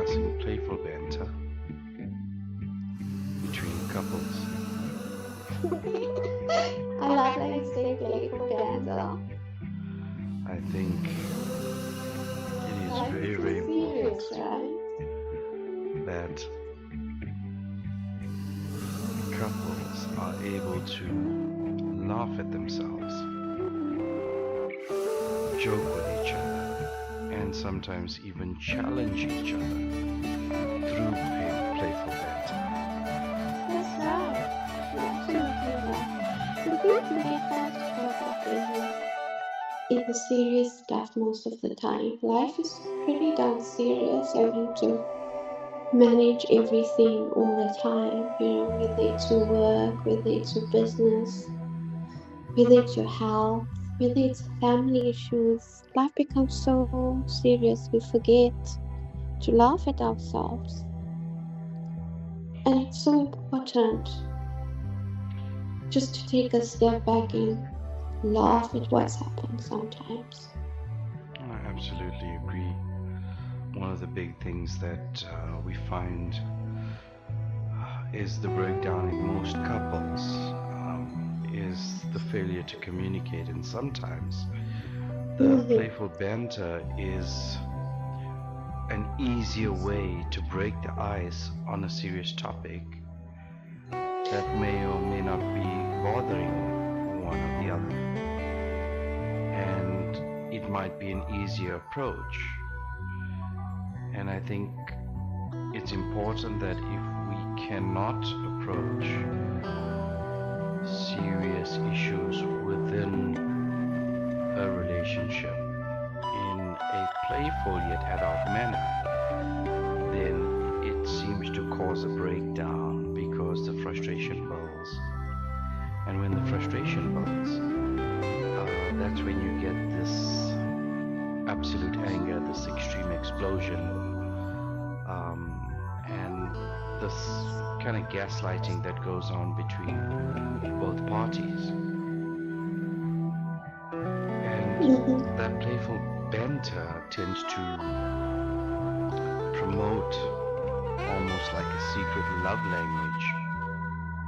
discussing playful banter between couples. I love how you say playful banter. I think it is Life very, is very so important serious, right? that couples are able to laugh at themselves, joke with each other, and sometimes even challenge each other through playful banter. That's right. You're absolutely right. I think we get lost caught up in the serious stuff most of the time. Life is pretty darn serious, having to manage everything all the time, whether it's your work, whether it's your business, whether it's your health, whether it's family issues. Life becomes so serious we forget to laugh at ourselves. And it's so important just to take a step back and laugh at what's happened sometimes. I absolutely agree. One of the big things that we find is the breakdown in most couples is the failure to communicate, and sometimes the playful banter is an easier way to break the ice on a serious topic that may or may not be bothering one or the other, and it might be an easier approach. And I think it's important that if we cannot approach serious issues within a relationship in a playful yet adult manner, then it seems to cause a breakdown because the frustration builds. And when the frustration builds, that's when you get this absolute anger, this extreme explosion, and this kind of gaslighting that goes on between both parties. And that playful banter tends to promote almost like a secret love language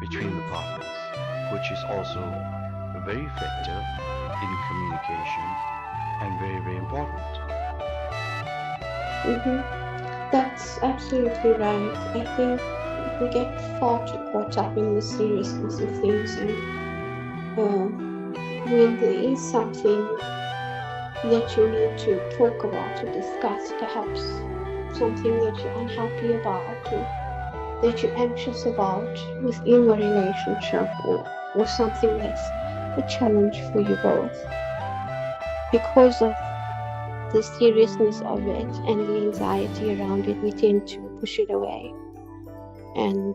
between the partners, which is also very effective in communication and very, very important. That's absolutely right. I think we get far too caught up in the seriousness of things, and when there is something that you need to talk about or discuss, perhaps something that you're unhappy about or that you're anxious about within a relationship, or something that's a challenge for you both, because of the seriousness of it and the anxiety around it, we tend to push it away and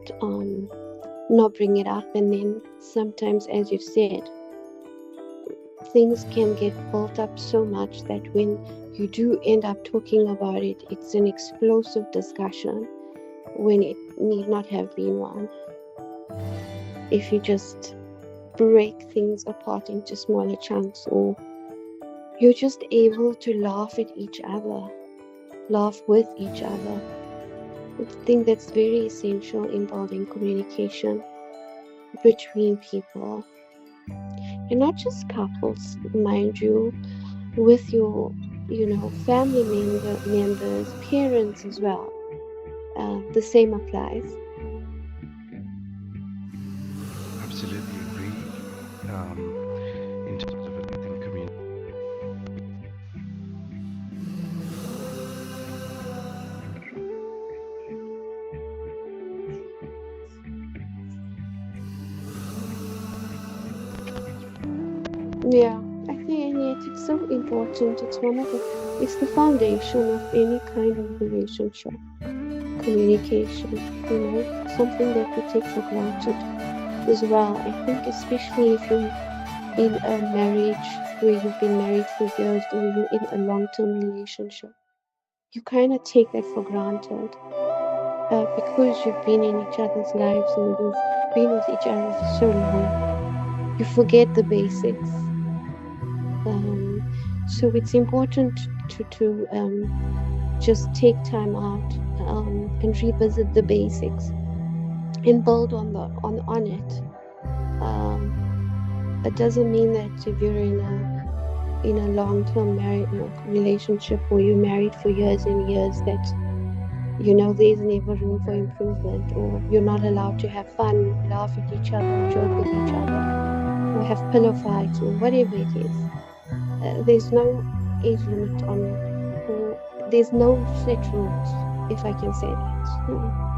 not bring it up. And then sometimes, as you've said, things can get built up so much that when you do end up talking about it, it's an explosive discussion when it need not have been one. If you just break things apart into smaller chunks, or you're just able to laugh at each other, laugh with each other. I think that's very essential in building communication between people, and not just couples, mind you, with your family members, parents as well. The same applies. Absolutely agree. In terms of everything community. Yeah, I think, and yet it's so important. It's the foundation of any kind of relationship. Communication, something that we take for granted as well. I think especially if you're in a marriage where you've been married for years, or you're in a long-term relationship, you kind of take that for granted, because you've been in each other's lives and you've been with each other for so long. You forget the basics. So it's important to just take time out and revisit the basics and build on it. Um, it doesn't mean that if you're in a long-term married relationship or you're married for years and years that there's never room for improvement, or you're not allowed to have fun, laugh at each other, joke with each other, or have pillow fights or whatever it is. There's no age limit on, or there's no set rules, if I can say that.